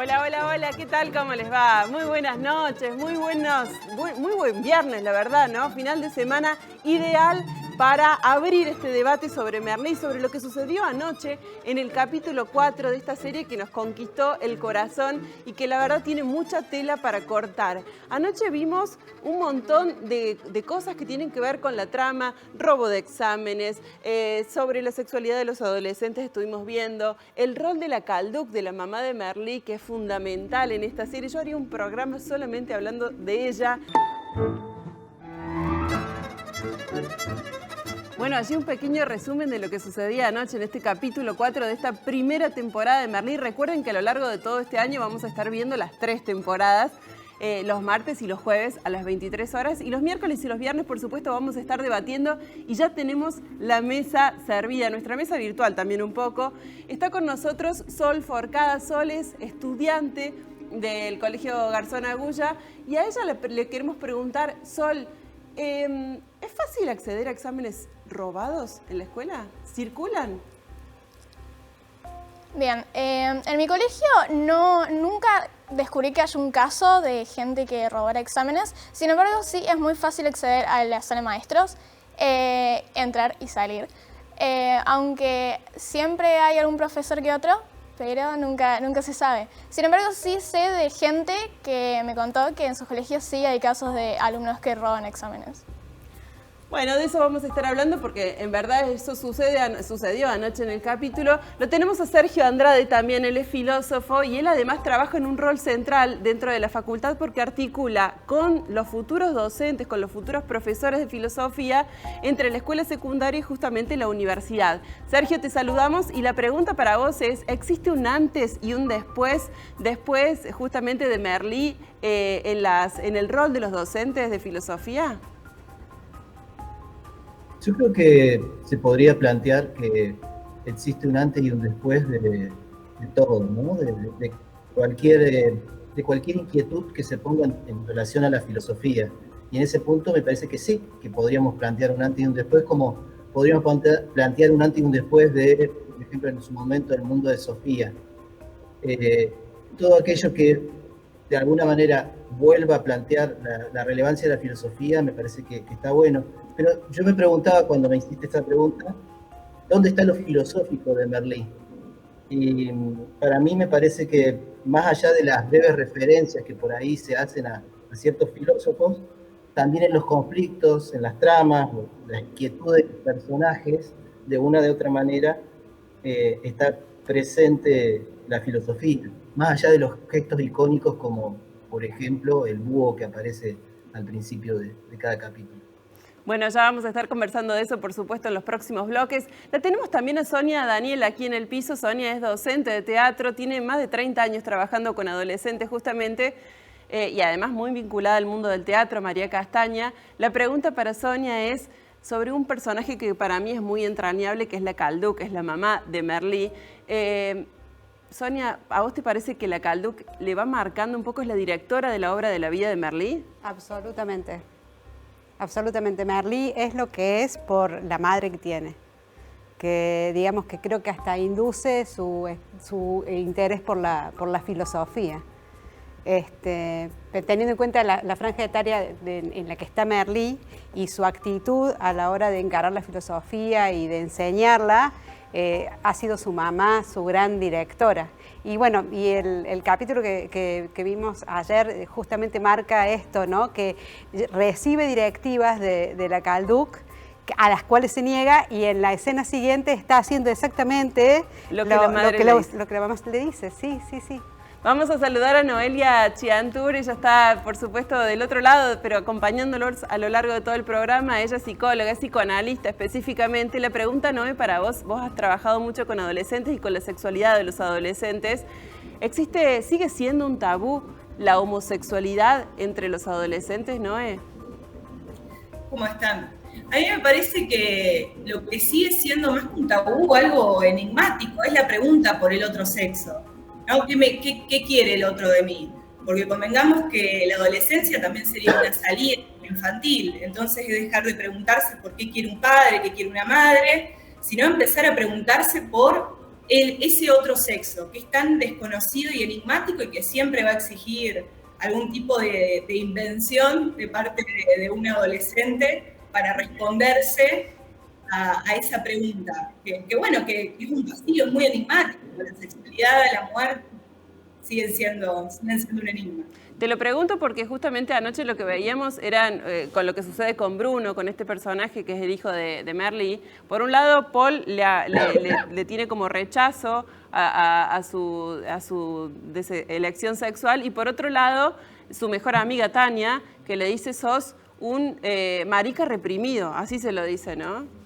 Hola, hola, hola, ¿qué tal? ¿Cómo les va? Muy buenas noches, muy buen viernes, la verdad, ¿no? Final de semana ideal para abrir este debate sobre Merlí, sobre lo que sucedió anoche en el capítulo 4 de esta serie que nos conquistó el corazón y que la verdad tiene mucha tela para cortar. Anoche vimos un montón de cosas que tienen que ver con la trama, robo de exámenes, sobre la sexualidad de los adolescentes estuvimos viendo, el rol de la Calduc, de la mamá de Merlí, que es fundamental en esta serie. Yo haría un programa solamente hablando de ella. Bueno, allí un pequeño resumen de lo que sucedía anoche en este capítulo 4 de esta primera temporada de Merlí. Recuerden que a lo largo de todo este año vamos a estar viendo las 3 temporadas, los martes y los jueves a las 23 horas. Y los miércoles y los viernes, por supuesto, vamos a estar debatiendo y ya tenemos la mesa servida, nuestra mesa virtual también un poco. Está con nosotros Sol Forcada. Sol es estudiante del Colegio Garzón Agulla y a ella le queremos preguntar, Sol, ¿es fácil acceder a exámenes robados en la escuela? ¿Circulan? Bien, en mi colegio nunca descubrí que haya un caso de gente que robara exámenes. Sin embargo, sí es muy fácil acceder a la sala de maestros, entrar y salir. Aunque siempre hay algún profesor que otro, pero nunca se sabe. Sin embargo, sí sé de gente que me contó que en sus colegios sí hay casos de alumnos que roban exámenes. Bueno, de eso vamos a estar hablando porque en verdad eso sucedió anoche en el capítulo. Lo tenemos a Sergio Andrade también, él es filósofo y él además trabaja en un rol central dentro de la facultad porque articula con los futuros docentes, con los futuros profesores de filosofía entre la escuela secundaria y justamente la universidad. Sergio, te saludamos y la pregunta para vos es, ¿existe un antes y un después justamente de Merlí en el rol de los docentes de filosofía? Yo creo que se podría plantear que existe un antes y un después de todo, ¿no? De cualquier inquietud que se ponga en relación a la filosofía. Y en ese punto me parece que sí, que podríamos plantear un antes y un después, como podríamos plantear un antes y un después de, por ejemplo, en su momento el mundo de Sofía. Todo aquello que de alguna manera vuelva a plantear la relevancia de la filosofía me parece que está bueno. Pero yo me preguntaba cuando me hiciste esta pregunta, ¿dónde está lo filosófico de Merlí? Y para mí me parece que más allá de las breves referencias que por ahí se hacen a ciertos filósofos, también en los conflictos, en las tramas, las inquietudes de los personajes, de una de otra manera, está presente la filosofía, más allá de los gestos icónicos como, por ejemplo, el búho que aparece al principio de cada capítulo. Bueno, ya vamos a estar conversando de eso, por supuesto, en los próximos bloques. La tenemos también a Sonia Daniel aquí en el piso. Sonia es docente de teatro, tiene más de 30 años trabajando con adolescentes justamente y además muy vinculada al mundo del teatro, María Castaña. La pregunta para Sonia es sobre un personaje que para mí es muy entrañable, que es la Calduc, que es la mamá de Merlí. Sonia, ¿a vos te parece que la Calduc le va marcando un poco, es la directora de la obra de la vida de Merlí? Absolutamente. Absolutamente. Merlí es lo que es por la madre que tiene, que digamos que creo que hasta induce su interés por la filosofía. Teniendo en cuenta la franja etaria en la que está Merlí y su actitud a la hora de encarar la filosofía y de enseñarla, ha sido su mamá, su gran directora. Y bueno, y el capítulo que vimos ayer justamente marca esto, ¿no? Que recibe directivas de la Calduc a las cuales se niega y en la escena siguiente está haciendo exactamente lo que la mamá le dice. Sí. Vamos a saludar a Noelia Chiantur, ella está, por supuesto, del otro lado, pero acompañándolos a lo largo de todo el programa. Ella es psicóloga, es psicoanalista específicamente. La pregunta, Noé, para vos has trabajado mucho con adolescentes y con la sexualidad de los adolescentes. ¿Sigue siendo un tabú la homosexualidad entre los adolescentes, Noé? ¿Cómo están? A mí me parece que lo que sigue siendo más que un tabú, algo enigmático, es la pregunta por el otro sexo. ¿No? ¿Qué quiere el otro de mí? Porque convengamos que la adolescencia también sería una salida infantil, entonces es dejar de preguntarse por qué quiere un padre, qué quiere una madre, sino empezar a preguntarse por ese otro sexo, que es tan desconocido y enigmático y que siempre va a exigir algún tipo de invención de parte de un adolescente para responderse a esa pregunta, que bueno, que es un vacío muy enigmático, la sexualidad, la muerte siguen siendo un enigma. Te lo pregunto porque justamente anoche lo que veíamos eran con lo que sucede con Bruno, con este personaje que es el hijo de Merlí. Por un lado, Paul le tiene como rechazo a su elección sexual, y por otro lado, su mejor amiga Tania, que le dice: sos un marica reprimido, así se lo dice, ¿no?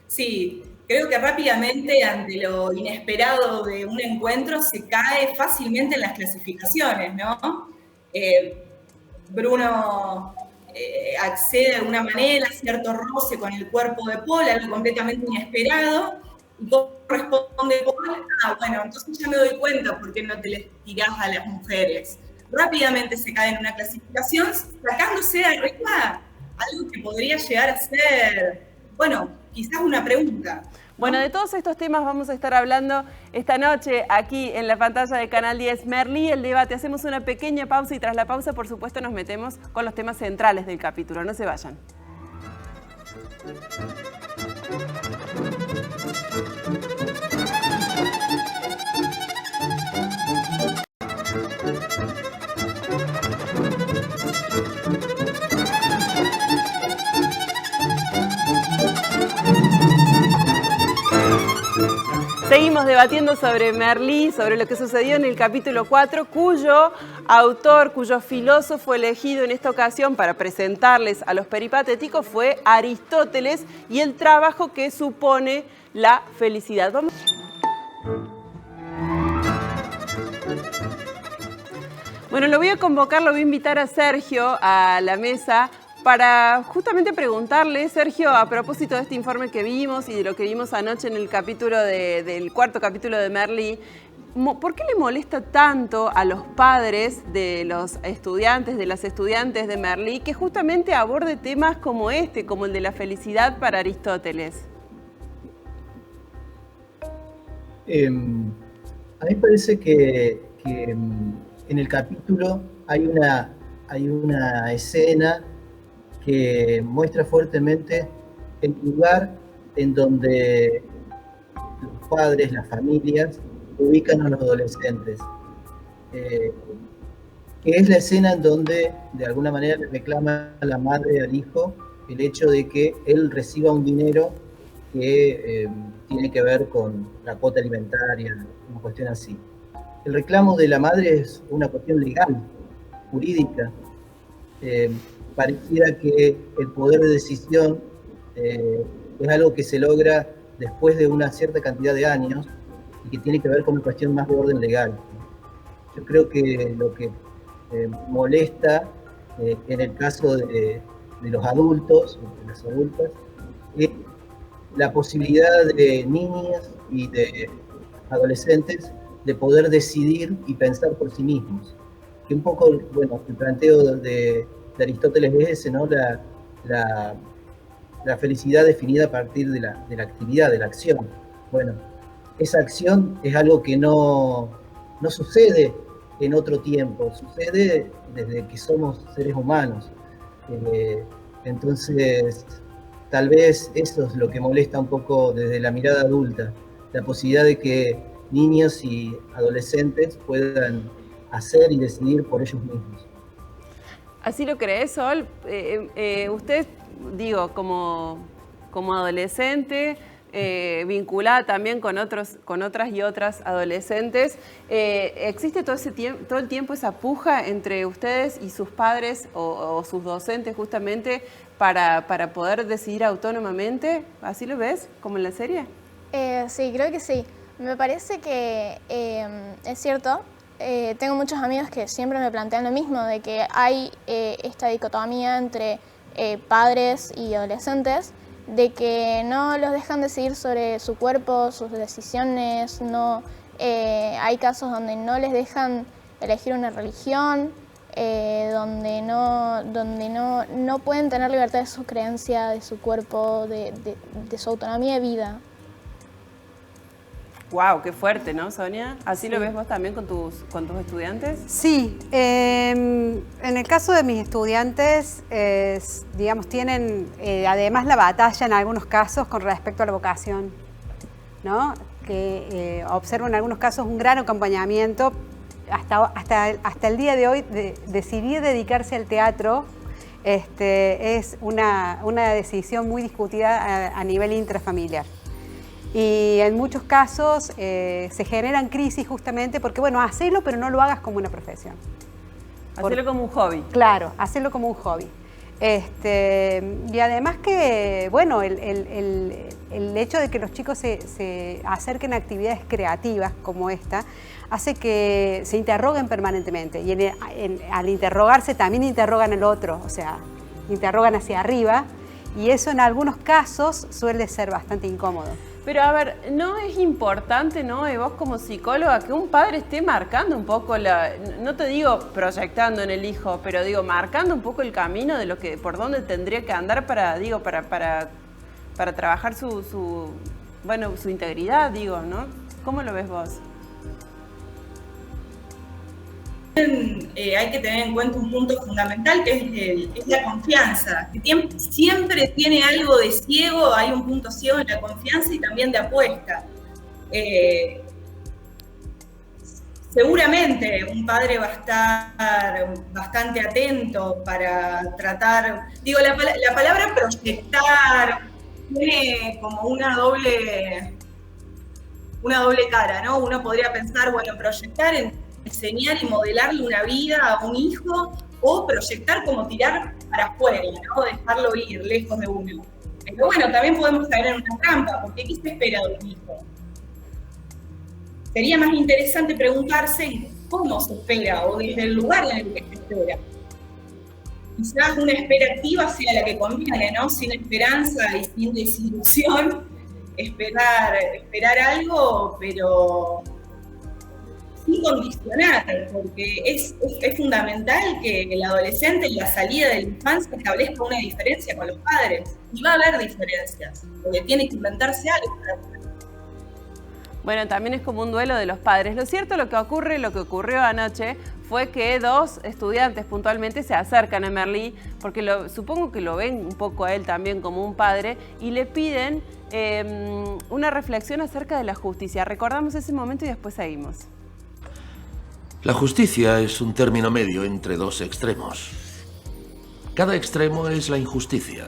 Sí, creo que rápidamente ante lo inesperado de un encuentro se cae fácilmente en las clasificaciones, ¿no? Bruno accede de alguna manera a cierto roce con el cuerpo de Paul, algo completamente inesperado, y Paul responde: bueno, entonces ya me doy cuenta por qué no te les tirás a las mujeres. Rápidamente se cae en una clasificación, sacándose de arriba algo que podría llegar a ser, bueno, quizás una pregunta, ¿no? Bueno, de todos estos temas vamos a estar hablando esta noche aquí en la pantalla de Canal 10. Merlí, el debate. Hacemos una pequeña pausa y tras la pausa, por supuesto, nos metemos con los temas centrales del capítulo. No se vayan. Seguimos debatiendo sobre Merlí, sobre lo que sucedió en el capítulo 4, cuyo autor, cuyo filósofo elegido en esta ocasión para presentarles a los peripatéticos fue Aristóteles y el trabajo que supone la felicidad. Vamos. Bueno, lo voy a convocar, lo voy a invitar a Sergio a la mesa para justamente preguntarle, Sergio, a propósito de este informe que vimos y de lo que vimos anoche en el capítulo del cuarto capítulo de Merlí, ¿por qué le molesta tanto a los padres de los estudiantes, de las estudiantes de Merlí, que justamente aborde temas como este, como el de la felicidad para Aristóteles? A mí me parece que en el capítulo hay una escena que muestra fuertemente el lugar en donde los padres, las familias, ubican a los adolescentes. Que es la escena en donde de alguna manera le reclama a la madre al hijo el hecho de que él reciba un dinero que tiene que ver con la cuota alimentaria, una cuestión así. El reclamo de la madre es una cuestión legal, jurídica. Pareciera que el poder de decisión es algo que se logra después de una cierta cantidad de años y que tiene que ver con una cuestión más de orden legal. Yo creo que lo que molesta en el caso de los adultos, de las adultas, es la posibilidad de niñas y de adolescentes de poder decidir y pensar por sí mismos. Que un poco, bueno, el planteo de Aristóteles es ese, ¿no? La felicidad definida a partir de la actividad, de la acción. Bueno, esa acción es algo que no sucede en otro tiempo, sucede desde que somos seres humanos. Entonces, tal vez eso es lo que molesta un poco desde la mirada adulta, la posibilidad de que niños y adolescentes puedan hacer y decidir por ellos mismos. ¿Así lo crees, Sol? Usted, digo, como adolescente, vinculada también con otras y otras adolescentes, ¿existe todo el tiempo esa puja entre ustedes y sus padres o sus docentes justamente para poder decidir autónomamente? ¿Así lo ves, como en la serie? Sí, creo que sí. Me parece que es cierto. Tengo muchos amigos que siempre me plantean lo mismo, de que hay esta dicotomía entre padres y adolescentes, de que no los dejan decidir sobre su cuerpo, sus decisiones, no, hay casos donde no les dejan elegir una religión, donde no pueden tener libertad de su creencia, de su cuerpo, de su autonomía de vida. Wow, qué fuerte, ¿no, Sonia? ¿Así lo ves vos también con tus estudiantes? Sí, en el caso de mis estudiantes, digamos, tienen además la batalla en algunos casos con respecto a la vocación, ¿no? Que observo en algunos casos un gran acompañamiento. Hasta el día de hoy, decidir dedicarse al teatro es una decisión muy discutida a nivel intrafamiliar. Y en muchos casos se generan crisis justamente porque, bueno, hacelo, pero no lo hagas como una profesión. Hacelo como un hobby. Claro, hacelo como un hobby. Y además que, bueno, el hecho de que los chicos se acerquen a actividades creativas como esta, hace que se interroguen permanentemente. Y al interrogarse también interrogan al otro, o sea, interrogan hacia arriba. Y eso en algunos casos suele ser bastante incómodo. Pero a ver, ¿no es importante, no, y vos como psicóloga, que un padre esté marcando un poco no te digo proyectando en el hijo, pero digo marcando un poco el camino de por dónde tendría que andar para trabajar su integridad, digo, ¿no? ¿Cómo lo ves vos? Hay que tener en cuenta un punto fundamental que es la confianza, que siempre tiene algo de ciego, hay un punto ciego en la confianza y también de apuesta. Seguramente un padre va a estar bastante atento para tratar, digo, la palabra proyectar tiene como una doble cara, ¿no? Uno podría pensar, bueno, proyectar enseñar y modelarle una vida a un hijo o proyectar como tirar para afuera, ¿no? Dejarlo ir lejos de uno. Pero bueno, también podemos caer en una trampa, porque ¿qué se espera de un hijo? Sería más interesante preguntarse cómo se espera o desde el lugar en el que se espera. Quizás una espera activa sea la que conviene, ¿no? Sin esperanza y sin desilusión, esperar algo, pero sin condicionar, porque es fundamental que el adolescente en la salida de la infancia establezca una diferencia con los padres. Y va a haber diferencias, porque tiene que inventarse algo para poder. Bueno, también es como un duelo de los padres. Lo cierto, lo que ocurrió anoche fue que dos estudiantes puntualmente se acercan a Merlí, porque supongo que lo ven un poco a él también como un padre, y le piden una reflexión acerca de la justicia. Recordamos ese momento y después seguimos. La justicia es un término medio entre dos extremos. Cada extremo es la injusticia.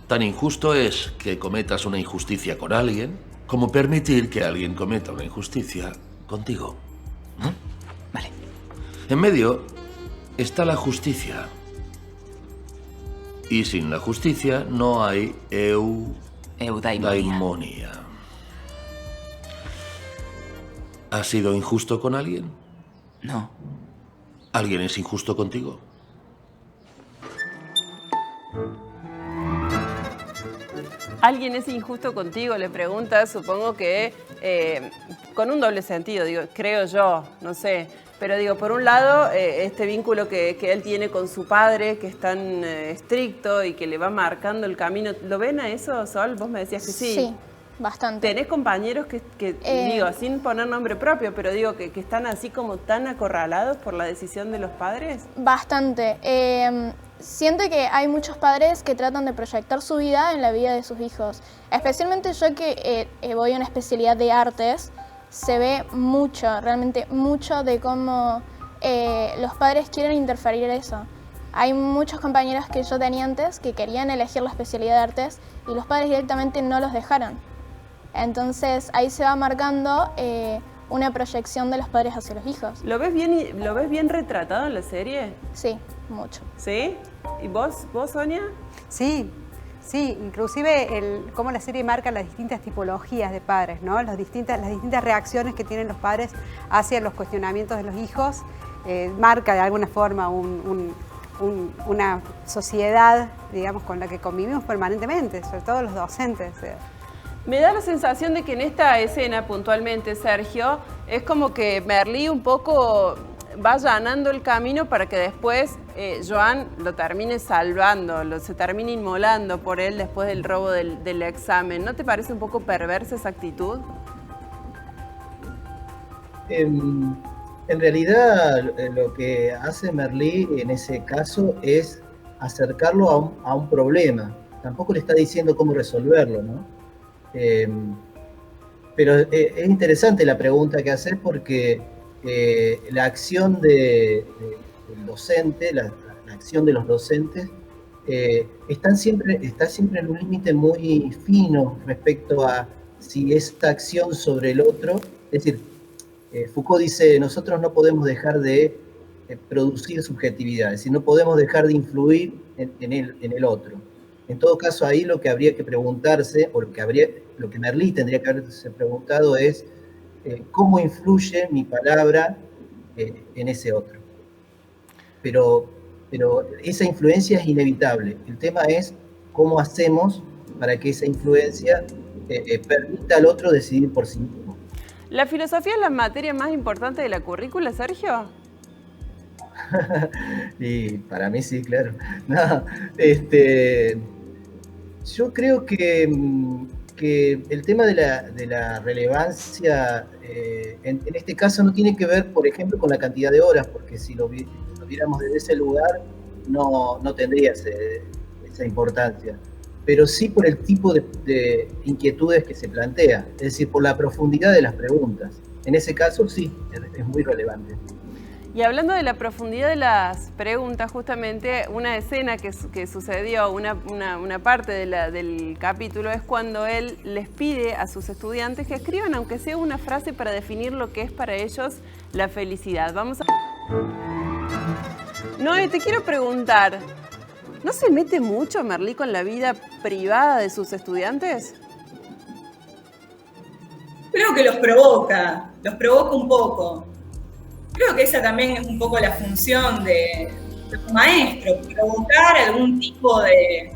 Tan injusto es que cometas una injusticia con alguien como permitir que alguien cometa una injusticia contigo. ¿No? Vale. En medio está la justicia. Y sin la justicia no hay eudaimonia. ¿Has sido injusto con alguien? No. ¿Alguien es injusto contigo? ¿Alguien es injusto contigo? Le pregunta, supongo que con un doble sentido, digo, creo yo, no sé. Pero digo, por un lado, este vínculo que él tiene con su padre, que es tan estricto y que le va marcando el camino. ¿Lo ven a eso, Sol? Vos me decías que sí. Sí. Bastante. ¿Tenés compañeros que digo, sin poner nombre propio, pero digo que están así como tan acorralados por la decisión de los padres? Bastante. Siento que hay muchos padres que tratan de proyectar su vida en la vida de sus hijos. Especialmente yo que voy a una especialidad de artes, se ve mucho, realmente mucho de cómo los padres quieren interferir en eso. Hay muchos compañeros que yo tenía antes que querían elegir la especialidad de artes y los padres directamente no los dejaron. Entonces ahí se va marcando una proyección de los padres hacia los hijos. ¿Lo ves bien retratado en la serie? Sí, mucho. ¿Sí? ¿Y vos Sonia? Sí, inclusive cómo la serie marca las distintas tipologías de padres, ¿no? Las distintas reacciones que tienen los padres hacia los cuestionamientos de los hijos, marca de alguna forma una sociedad, digamos, con la que convivimos permanentemente, sobre todo los docentes. Me da la sensación de que en esta escena puntualmente, Sergio, es como que Merlí un poco va allanando el camino para que después Joan lo termine salvando, se termine inmolando por él después del robo del examen. ¿No te parece un poco perversa esa actitud? En realidad, lo que hace Merlí en ese caso es acercarlo a un problema. Tampoco le está diciendo cómo resolverlo, ¿no? Pero es interesante la pregunta que haces porque la acción del docente, la acción de los docentes, está siempre en un límite muy fino respecto a si esta acción sobre el otro, es decir, Foucault dice, nosotros no podemos dejar de producir subjetividad, es decir, no podemos dejar de influir en el otro. En todo caso, ahí lo que habría que preguntarse, o lo que Merlí tendría que haberse preguntado es cómo influye mi palabra en ese otro. Pero esa influencia es inevitable. El tema es cómo hacemos para que esa influencia permita al otro decidir por sí mismo. ¿La filosofía es la materia más importante de la currícula, Sergio? Y para mí sí, claro. No, yo creo que el tema de la relevancia, en este caso no tiene que ver, por ejemplo, con la cantidad de horas, porque si lo viéramos desde ese lugar, no tendría esa importancia. Pero sí por el tipo de inquietudes que se plantea, es decir, por la profundidad de las preguntas. En ese caso sí, es muy relevante. Y hablando de la profundidad de las preguntas, justamente una escena que sucedió, una parte del capítulo, es cuando él les pide a sus estudiantes que escriban, aunque sea una frase, para definir lo que es para ellos la felicidad. Vamos a... Noé, te quiero preguntar, ¿no se mete mucho Merlí con la vida privada de sus estudiantes? Creo que los provoca un poco. Creo que esa también es un poco la función de un maestro, provocar algún tipo de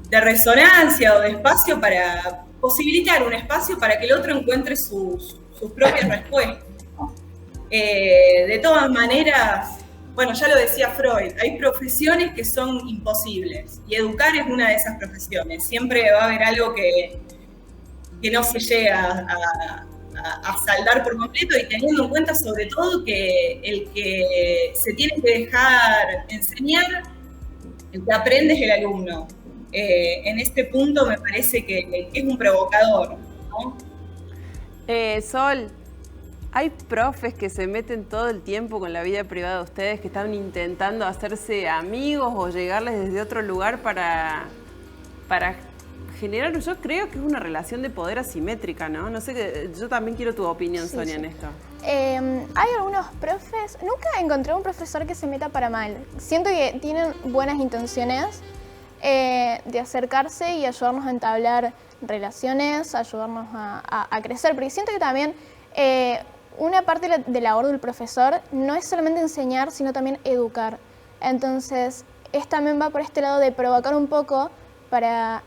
resonancia o de espacio para posibilitar un espacio para que el otro encuentre sus propias respuestas. De todas maneras, bueno, ya lo decía Freud, hay profesiones que son imposibles y educar es una de esas profesiones. Siempre va a haber algo que no se llega a saldar por completo, y teniendo en cuenta sobre todo que el que se tiene que dejar enseñar, el que aprende es el alumno. En este punto me parece que es un provocador, ¿no? Sol, ¿hay profes que se meten todo el tiempo con la vida privada de ustedes, que están intentando hacerse amigos o llegarles desde otro lugar para generar? Yo creo que es una relación de poder asimétrica, ¿no? No sé, yo también quiero tu opinión, sí, Sonia, sí, en esto. Hay algunos profes, nunca encontré un profesor que se meta para mal. Siento que tienen buenas intenciones de acercarse y ayudarnos a entablar relaciones, ayudarnos a crecer, porque siento que también una parte de la labor del profesor no es solamente enseñar, sino también educar. Entonces, también va por este lado de provocar un poco para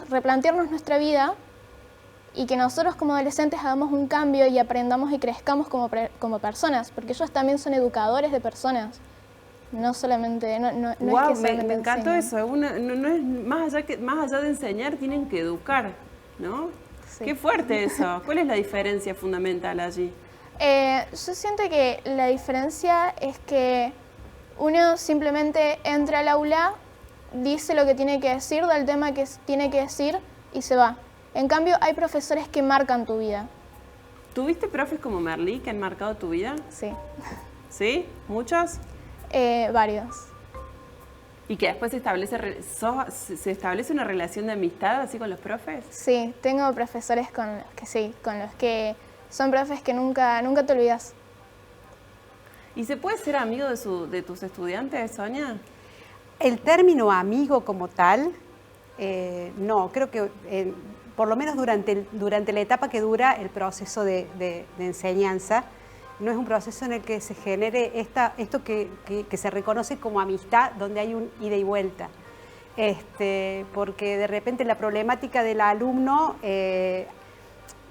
replantearnos nuestra vida y que nosotros como adolescentes hagamos un cambio y aprendamos y crezcamos como personas, porque ellos también son educadores de personas, no solamente, no wow, es que solamente me encantó enseñan. eso, no es más allá de enseñar, tienen que educar, ¿no? Sí. Qué fuerte eso. ¿Cuál es la diferencia fundamental allí? Yo siento que la diferencia es que uno simplemente entra al aula, dice lo que tiene que decir, da el tema que tiene que decir y se va. En cambio, hay profesores que marcan tu vida. ¿Tuviste profes como Merlí que han marcado tu vida? Sí. ¿Sí? ¿Muchos? Varios. ¿Y que después se establece una relación de amistad así con los profes? Sí, tengo profesores con los que son profes que nunca te olvidas. ¿Y se puede ser amigo de tus estudiantes, Sonia? El término amigo como tal, no, creo que por lo menos durante la etapa que dura el proceso de enseñanza, no es un proceso en el que se genere esto que se reconoce como amistad, donde hay un ida y vuelta. Porque de repente la problemática del alumno,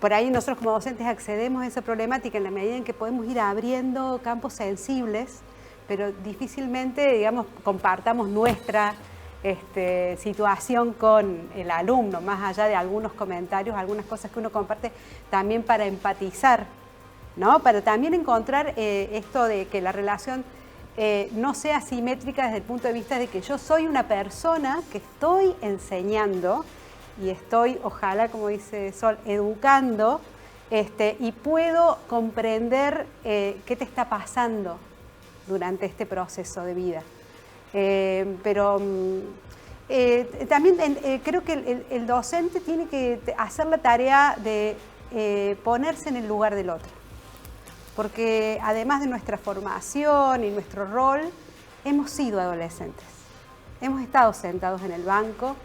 por ahí nosotros como docentes accedemos a esa problemática en la medida en que podemos ir abriendo campos sensibles, pero difícilmente, digamos, compartamos nuestra situación con el alumno, más allá de algunos comentarios, algunas cosas que uno comparte también para empatizar, ¿no? Para también encontrar esto de que la relación no sea simétrica desde el punto de vista de que yo soy una persona que estoy enseñando y estoy, ojalá, como dice Sol, educando, y puedo comprender qué te está pasando durante este proceso de vida. También creo que el docente tiene que hacer la tarea de ponerse en el lugar del otro, porque además de nuestra formación y nuestro rol, hemos sido adolescentes, hemos estado sentados en el banco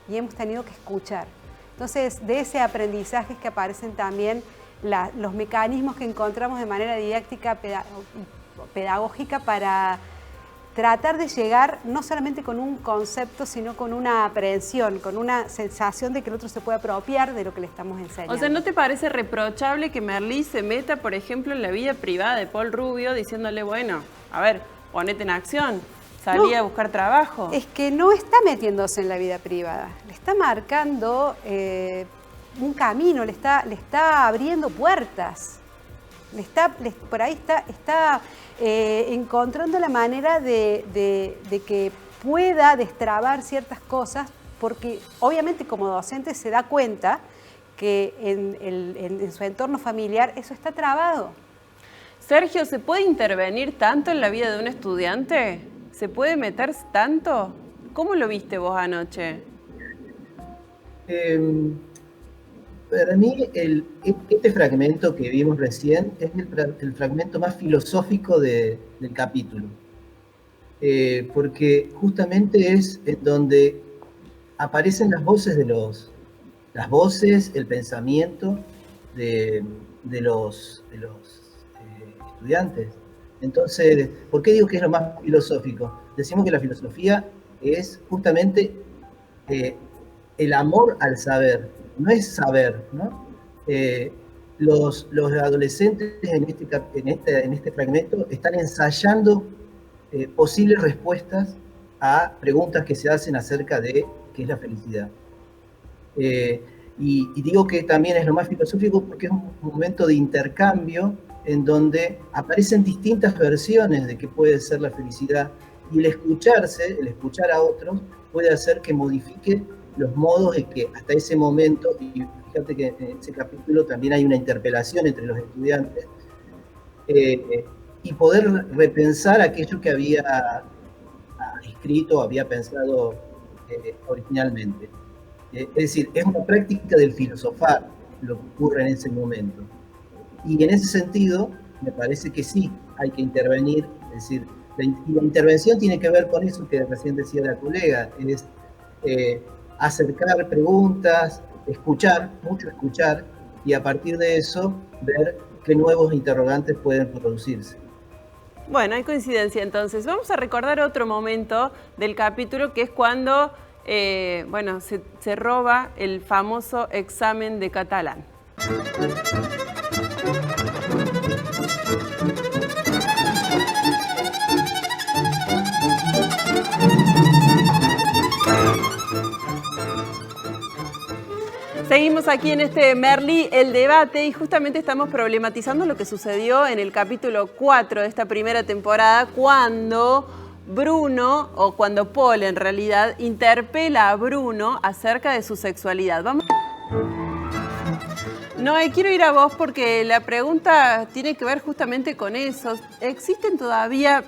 y hemos tenido que escuchar. Entonces, de ese aprendizaje es que aparecen también los mecanismos que encontramos de manera didáctica, pedagógica, para tratar de llegar no solamente con un concepto, sino con una aprehensión, con una sensación de que el otro se puede apropiar de lo que le estamos enseñando. O sea, ¿no te parece reprochable que Merlí se meta, por ejemplo, en la vida privada de Paul Rubio diciéndole, bueno, a ver, ponete en acción, salí a buscar trabajo? Es que no está metiéndose en la vida privada, le está marcando un camino, le está abriendo puertas. Por ahí está encontrando la manera de que pueda destrabar ciertas cosas, porque obviamente como docente se da cuenta que en su entorno familiar eso está trabado. Sergio, ¿se puede intervenir tanto en la vida de un estudiante? ¿Se puede meter tanto? ¿Cómo lo viste vos anoche? Para mí, este fragmento que vimos recién es el fragmento más filosófico del capítulo, porque justamente es en donde aparecen las voces el pensamiento de los estudiantes. Entonces, ¿por qué digo que es lo más filosófico? Decimos que la filosofía es justamente el amor al saber. No es saber, ¿no? Los adolescentes en este fragmento están ensayando posibles respuestas a preguntas que se hacen acerca de qué es la felicidad. Y digo que también es lo más filosófico porque es un momento de intercambio en donde aparecen distintas versiones de qué puede ser la felicidad, y el escuchar a otros puede hacer que modifique los modos en que hasta ese momento, y fíjate que en ese capítulo también hay una interpelación entre los estudiantes, y poder repensar aquello que había escrito, había pensado originalmente. Es decir, es una práctica del filosofar lo que ocurre en ese momento. Y en ese sentido, me parece que sí, hay que intervenir, es decir, la intervención tiene que ver con eso que recién decía la colega, es acercar preguntas, mucho escuchar, y a partir de eso ver qué nuevos interrogantes pueden producirse. Bueno, hay coincidencia entonces. Vamos a recordar otro momento del capítulo, que es cuando se roba el famoso examen de catalán. Seguimos aquí en este Merlí, el debate, y justamente estamos problematizando lo que sucedió en el capítulo 4 de esta primera temporada, cuando Bruno, o cuando Paul en realidad, interpela a Bruno acerca de su sexualidad. Vamos. Noé, quiero ir a vos porque la pregunta tiene que ver justamente con eso. ¿Existen todavía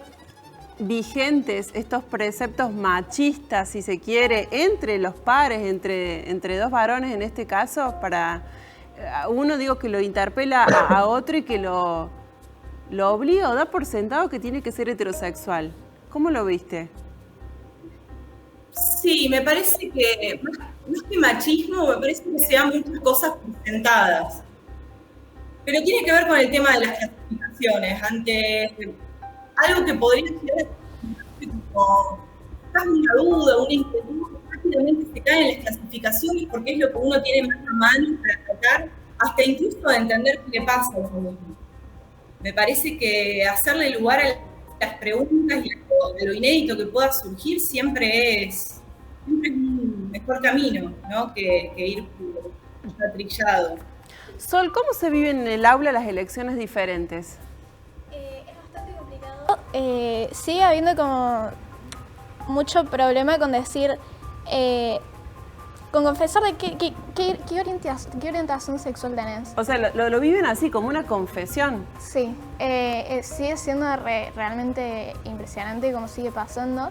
vigentes estos preceptos machistas, si se quiere, entre los pares, entre dos varones en este caso, para uno, digo, que lo interpela a otro y que lo obliga o da por sentado que tiene que ser heterosexual? ¿Cómo lo viste? Sí, me parece que, más que machismo, me parece que se dan muchas cosas presentadas. Pero tiene que ver con el tema de las clasificaciones. Ante algo que podría ser como una duda, una inquietud, rápidamente se caen en las clasificaciones porque es lo que uno tiene más a mano para tratar, hasta incluso de entender qué le pasa a uno mismo. Me parece que hacerle lugar a las preguntas y a lo inédito que pueda surgir siempre es un mejor camino, ¿no? que ir por trillado. Sol, ¿cómo se viven en el aula las elecciones diferentes? Es bastante complicado. Sigue habiendo como mucho problema con decir, con confesar de qué orientación sexual tenés. O sea, lo viven así, como una confesión. Sí, sigue siendo realmente impresionante cómo sigue pasando.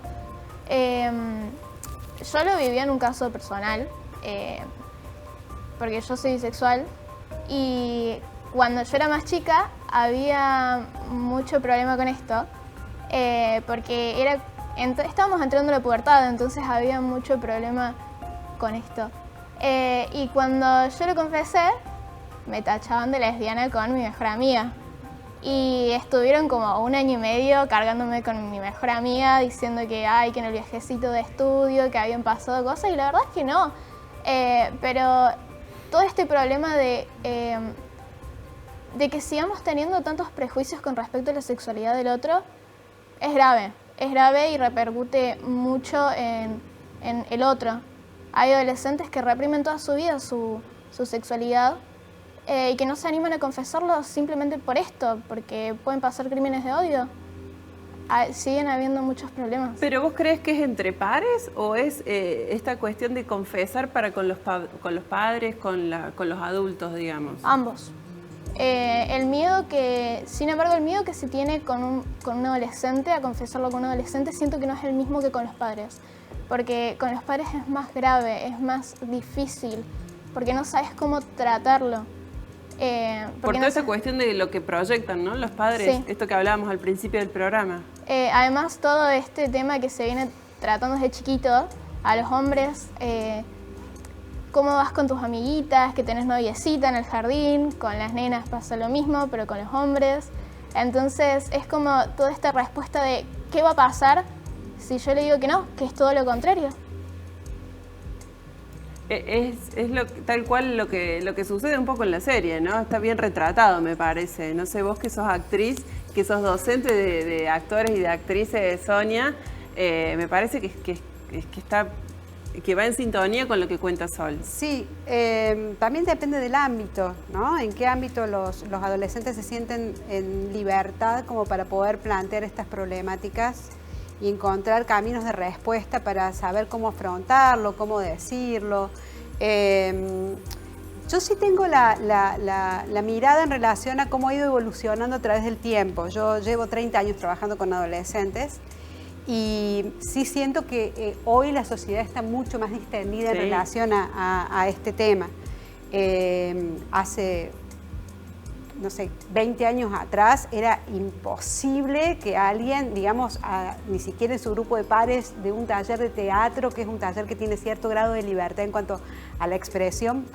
Yo lo viví en un caso personal, porque yo soy bisexual, y cuando yo era más chica había mucho problema con esto, porque estábamos entrando a la pubertad, entonces había mucho problema con esto. Y cuando yo lo confesé, me tachaban de lesbiana con mi mejor amiga. Y estuvieron como 1 año y medio cargándome con mi mejor amiga, diciendo que en el viajecito de estudio, que habían pasado cosas, y la verdad es que no. Pero todo este problema de que sigamos teniendo tantos prejuicios con respecto a la sexualidad del otro es grave y repercute mucho en el otro. Hay adolescentes que reprimen toda su vida su sexualidad y que no se animan a confesarlo simplemente por esto, porque pueden pasar crímenes de odio. Siguen habiendo muchos problemas. ¿Pero vos crees que es entre pares o es esta cuestión de confesar para con los padres, con los adultos, digamos? Ambos. Sin embargo, el miedo que se tiene con un adolescente, a confesarlo con un adolescente, siento que no es el mismo que con los padres. Porque con los padres es más grave, es más difícil, porque no sabes cómo tratarlo. Por toda esa cuestión de lo que proyectan, ¿no? Los padres, sí. Esto que hablábamos al principio del programa. Además, todo este tema que se viene tratando desde chiquito, a los hombres, cómo vas con tus amiguitas, que tenés noviecita en el jardín, con las nenas pasa lo mismo, pero con los hombres. Entonces, es como toda esta respuesta de ¿qué va a pasar si yo le digo que no? Que es todo lo contrario. Es tal cual lo que sucede un poco en la serie, ¿no? Está bien retratado, me parece. No sé, vos que sos actriz, que sos docente de actores y de actrices, Sonia, me parece que va en sintonía con lo que cuenta Sol. Sí, también depende del ámbito, ¿no? En qué ámbito los adolescentes se sienten en libertad como para poder plantear estas problemáticas y encontrar caminos de respuesta para saber cómo afrontarlo, cómo decirlo. Yo sí tengo la mirada en relación a cómo ha ido evolucionando a través del tiempo. Yo llevo 30 años trabajando con adolescentes y sí siento que hoy la sociedad está mucho más distendida en relación a este tema. Hace, no sé, 20 años atrás era imposible que alguien, digamos, ni siquiera en su grupo de pares de un taller de teatro, que es un taller que tiene cierto grado de libertad en cuanto a la expresión,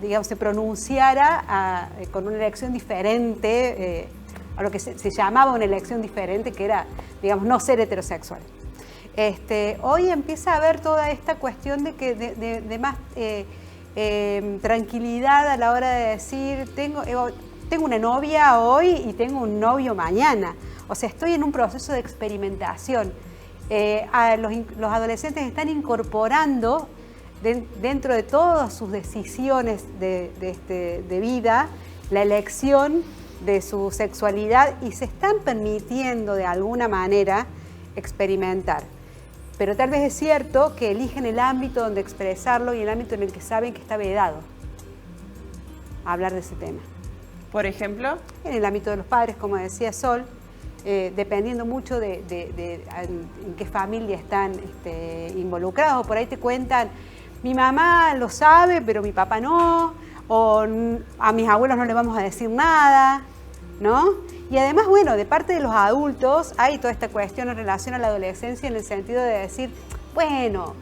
digamos, se pronunciara con una elección diferente, a lo que se llamaba una elección diferente, que era, digamos, no ser heterosexual. Hoy empieza a haber toda esta cuestión de más tranquilidad a la hora de decir, tengo una novia hoy y tengo un novio mañana. O sea, estoy en un proceso de experimentación. Los adolescentes están incorporando dentro de todas sus decisiones de vida la elección de su sexualidad y se están permitiendo de alguna manera experimentar. Pero tal vez es cierto que eligen el ámbito donde expresarlo y el ámbito en el que saben que está vedado hablar de ese tema. ¿Por ejemplo? En el ámbito de los padres, como decía Sol, dependiendo mucho de en qué familia están involucrados. Por ahí te cuentan, mi mamá lo sabe, pero mi papá no, o a mis abuelos no les vamos a decir nada, ¿no? Y además, bueno, de parte de los adultos hay toda esta cuestión en relación a la adolescencia en el sentido de decir, bueno,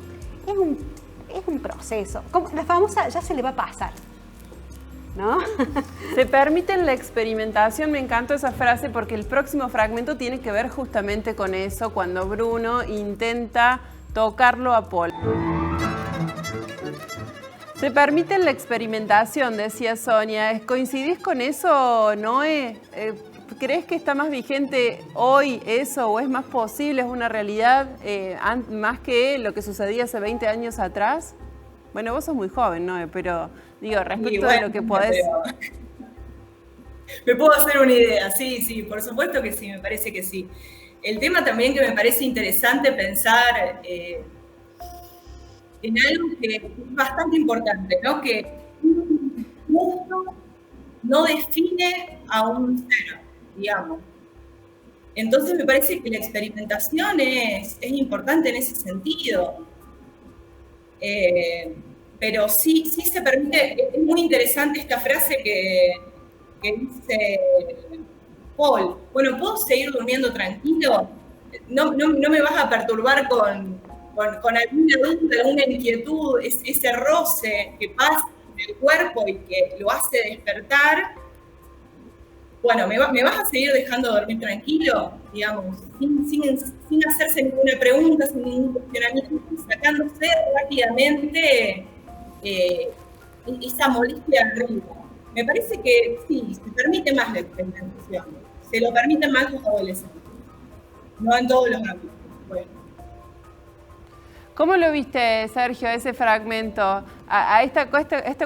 es un proceso. Como la famosa, ya se le va a pasar, ¿no? Se permiten la experimentación, me encantó esa frase porque el próximo fragmento tiene que ver justamente con eso, cuando Bruno intenta tocarlo a Paul. Se permiten la experimentación, decía Sonia. ¿Coincidís con eso, Noé? ¿Crees que está más vigente hoy eso o es más posible, es una realidad más que lo que sucedía hace 20 años atrás? Bueno, vos sos muy joven, ¿no? Pero digo, respecto bueno, de lo que podés... Me puedo hacer una idea, sí, por supuesto que sí, me parece que sí. El tema también que me parece interesante pensar en algo que es bastante importante, ¿no? Que un gusto no define a un ser, digamos. Entonces me parece que la experimentación es importante en ese sentido. Pero sí se permite, es muy interesante esta frase que dice Paul, bueno, ¿puedo seguir durmiendo tranquilo? No me vas a perturbar con alguna duda, alguna inquietud, ese roce que pasa en el cuerpo y que lo hace despertar. Bueno, ¿me vas a seguir dejando dormir tranquilo? Digamos, sin hacerse ninguna pregunta, sin ningún cuestionamiento, sacándose rápidamente esa molestia arriba. Me parece que sí, se permite más la experimentación, se lo permiten más los adolescentes, no en todos los ámbitos. Bueno. ¿Cómo lo viste, Sergio, ese fragmento? A esta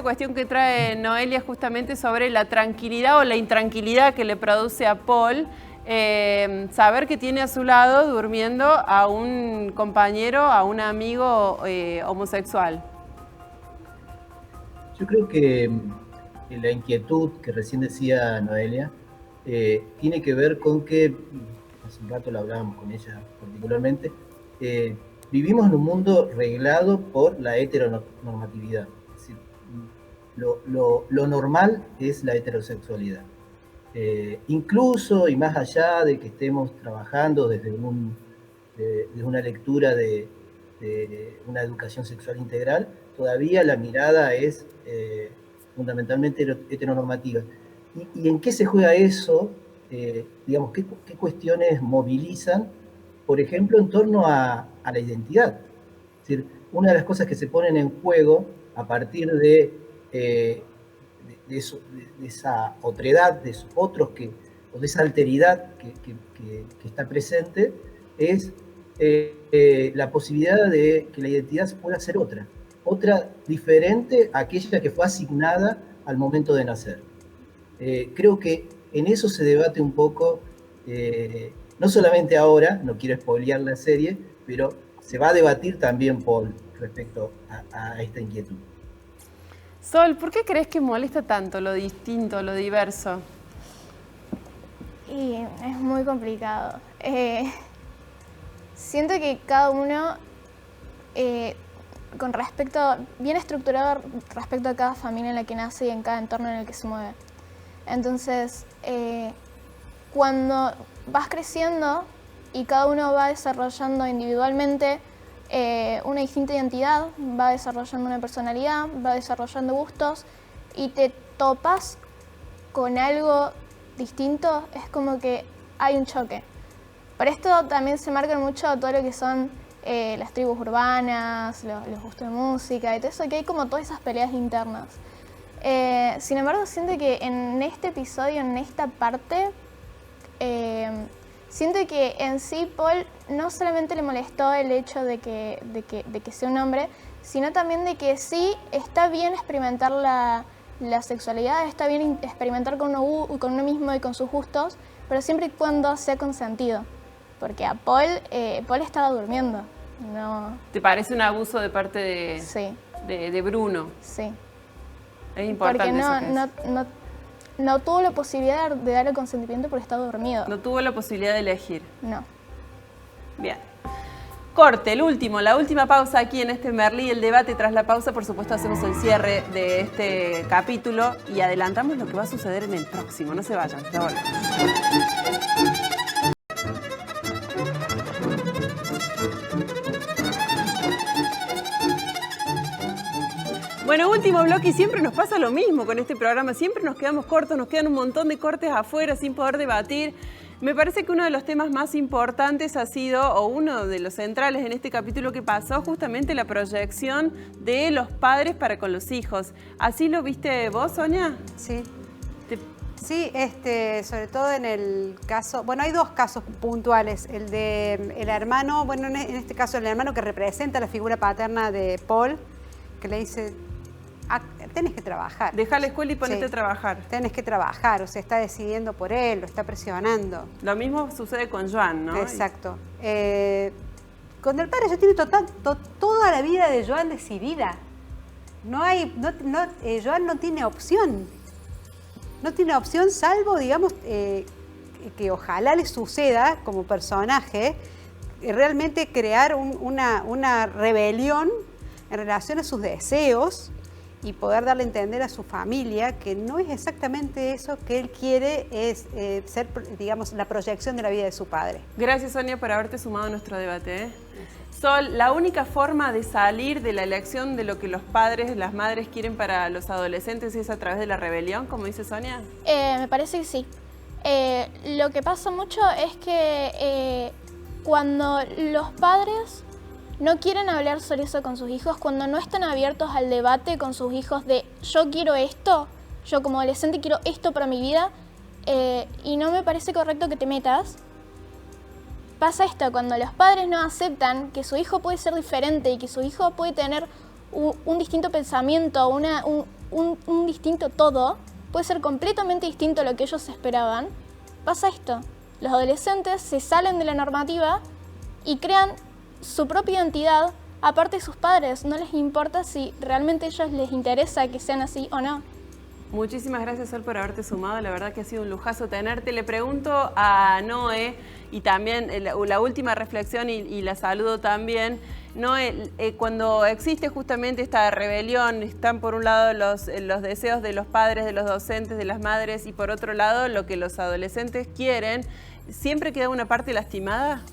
cuestión que trae Noelia justamente sobre la tranquilidad o la intranquilidad que le produce a Paul saber que tiene a su lado durmiendo a un compañero, a un amigo homosexual. Yo creo que la inquietud que recién decía Noelia tiene que ver con que, hace un rato lo hablábamos con ella particularmente, vivimos en un mundo reglado por la heteronormatividad. Es decir, lo normal es la heterosexualidad. Incluso y más allá de que estemos trabajando desde una lectura de una educación sexual integral, todavía la mirada es fundamentalmente heteronormativa. ¿Y en qué se juega eso? Digamos, ¿qué cuestiones movilizan? Por ejemplo, en torno a la identidad. Es decir, una de las cosas que se ponen en juego a partir de esa otredad, de esos otros o de esa alteridad que está presente, es la posibilidad de que la identidad pueda ser otra diferente a aquella que fue asignada al momento de nacer. Creo que en eso se debate un poco, no solamente ahora, no quiero spoilear la serie, pero se va a debatir también, Paul, respecto a esta inquietud. Sol, ¿por qué crees que molesta tanto lo distinto, lo diverso? Y es muy complicado. Siento que cada uno, bien estructurado respecto a cada familia en la que nace y en cada entorno en el que se mueve. Entonces, cuando vas creciendo y cada uno va desarrollando individualmente una distinta identidad, va desarrollando una personalidad, va desarrollando gustos y te topas con algo distinto, es como que hay un choque. Por esto también se marcan mucho todo lo que son las tribus urbanas, los gustos de música y todo eso, que hay como todas esas peleas internas. Sin embargo, siento que en este episodio, en esta parte, siento que en sí Paul no solamente le molestó el hecho de que sea un hombre, sino también de que sí está bien experimentar la sexualidad, está bien experimentar con uno mismo y con sus gustos, pero siempre y cuando sea consentido. Porque a Paul estaba durmiendo. No. ¿Te parece un abuso de parte Sí. de Bruno? Sí. Es importante porque no tuvo la posibilidad de darle consentimiento porque estaba dormido. No tuvo la posibilidad de elegir. No. Bien. Corte, la última pausa aquí en este Merlí, el debate. Tras la pausa, por supuesto, hacemos el cierre de este capítulo y adelantamos lo que va a suceder en el próximo. No se vayan, ya volvemos. Bueno, último bloque y siempre nos pasa lo mismo con este programa. Siempre nos quedamos cortos, nos quedan un montón de cortes afuera sin poder debatir. Me parece que uno de los temas más importantes ha sido, o uno de los centrales en este capítulo que pasó, justamente la proyección de los padres para con los hijos. ¿Así lo viste vos, Sonia? Sí. Sí, sobre todo en el caso, bueno, hay dos casos puntuales, el de el hermano, bueno, en este caso el hermano que representa la figura paterna de Paul, que le dice, tenés que trabajar. Deja la escuela y ponete Sí. a trabajar. Tenés que trabajar, o sea, está decidiendo por él, lo está presionando. Lo mismo sucede con Joan, ¿no? Exacto. Con el padre ya tiene toda la vida de Joan decidida. Joan no tiene opción. No tiene opción salvo, digamos, que ojalá le suceda como personaje, realmente crear una rebelión en relación a sus deseos y poder darle a entender a su familia que no es exactamente eso que él quiere, es ser, digamos, la proyección de la vida de su padre. Gracias, Sonia, por haberte sumado a nuestro debate, ¿eh? Sol, la única forma de salir de la elección de lo que los padres, las madres quieren para los adolescentes es a través de la rebelión, como dice Sonia. Me parece que sí. Lo que pasa mucho es que cuando los padres no quieren hablar sobre eso con sus hijos, cuando no están abiertos al debate con sus hijos de yo quiero esto, yo como adolescente quiero esto para mi vida, y no me parece correcto que te metas, pasa esto, cuando los padres no aceptan que su hijo puede ser diferente y que su hijo puede tener un distinto pensamiento, un distinto todo, puede ser completamente distinto a lo que ellos esperaban, pasa esto. Los adolescentes se salen de la normativa y crean su propia identidad aparte de sus padres. No les importa si realmente a ellos les interesa que sean así o no. Muchísimas gracias, Sol, por haberte sumado. La verdad que ha sido un lujazo tenerte. Le pregunto a Noé, y también la última reflexión, y la saludo también. Noé, cuando existe justamente esta rebelión, están por un lado los deseos de los padres, de los docentes, de las madres, y por otro lado lo que los adolescentes quieren, ¿siempre queda una parte lastimada?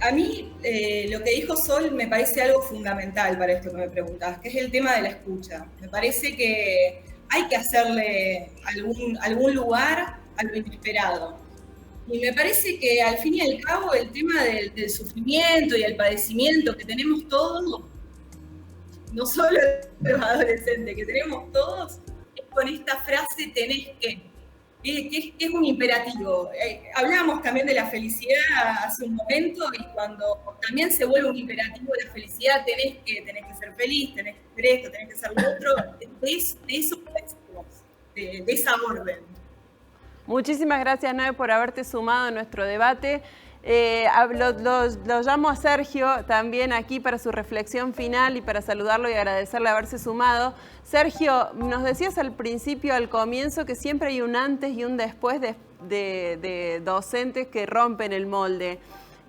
A mí lo que dijo Sol me parece algo fundamental para esto que me preguntabas, que es el tema de la escucha. Me parece que hay que hacerle algún lugar a lo inesperado. Y me parece que al fin y al cabo el tema del sufrimiento y el padecimiento que tenemos todos, no solo los adolescentes, que tenemos todos, es con esta frase tenés que es un imperativo. Hablábamos también de la felicidad hace un momento, y cuando también se vuelve un imperativo la felicidad, tenés que ser feliz, tenés que hacer esto, tenés que hacer lo otro, de esa orden. Muchísimas gracias, Noé, por haberte sumado a nuestro debate. Lo llamo a Sergio también aquí para su reflexión final y para saludarlo y agradecerle haberse sumado. Sergio, nos decías al principio, al comienzo, que siempre hay un antes y un después de docentes que rompen el molde.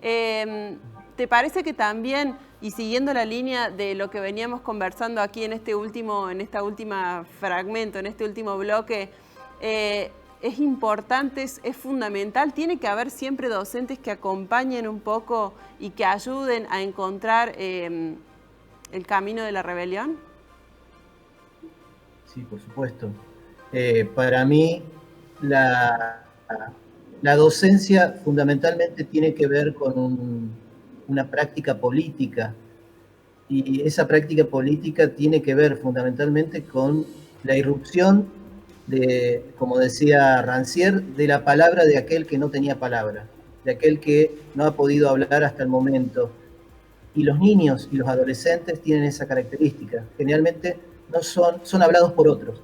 ¿Te parece que también, y siguiendo la línea de lo que veníamos conversando aquí en este último fragmento, en este último bloque, es importante, es fundamental, tiene que haber siempre docentes que acompañen un poco y que ayuden a encontrar el camino de la rebelión? Sí, por supuesto. Para mí, la docencia fundamentalmente tiene que ver con una práctica política, y esa práctica política tiene que ver fundamentalmente con la irrupción de, como decía Rancière, de la palabra de aquel que no tenía palabra, de aquel que no ha podido hablar hasta el momento. Y los niños y los adolescentes tienen esa característica. Generalmente no son hablados por otros,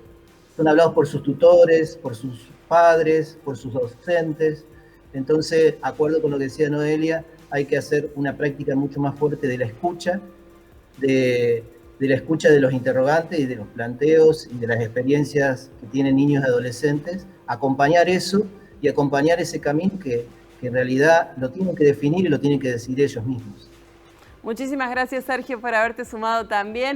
son hablados por sus tutores, por sus padres, por sus docentes. Entonces, acuerdo con lo que decía Noelia, hay que hacer una práctica mucho más fuerte de la escucha, de la escucha de los interrogantes y de los planteos y de las experiencias que tienen niños y adolescentes, acompañar eso y acompañar ese camino que en realidad lo tienen que definir y lo tienen que decidir ellos mismos. Muchísimas gracias, Sergio, por haberte sumado también.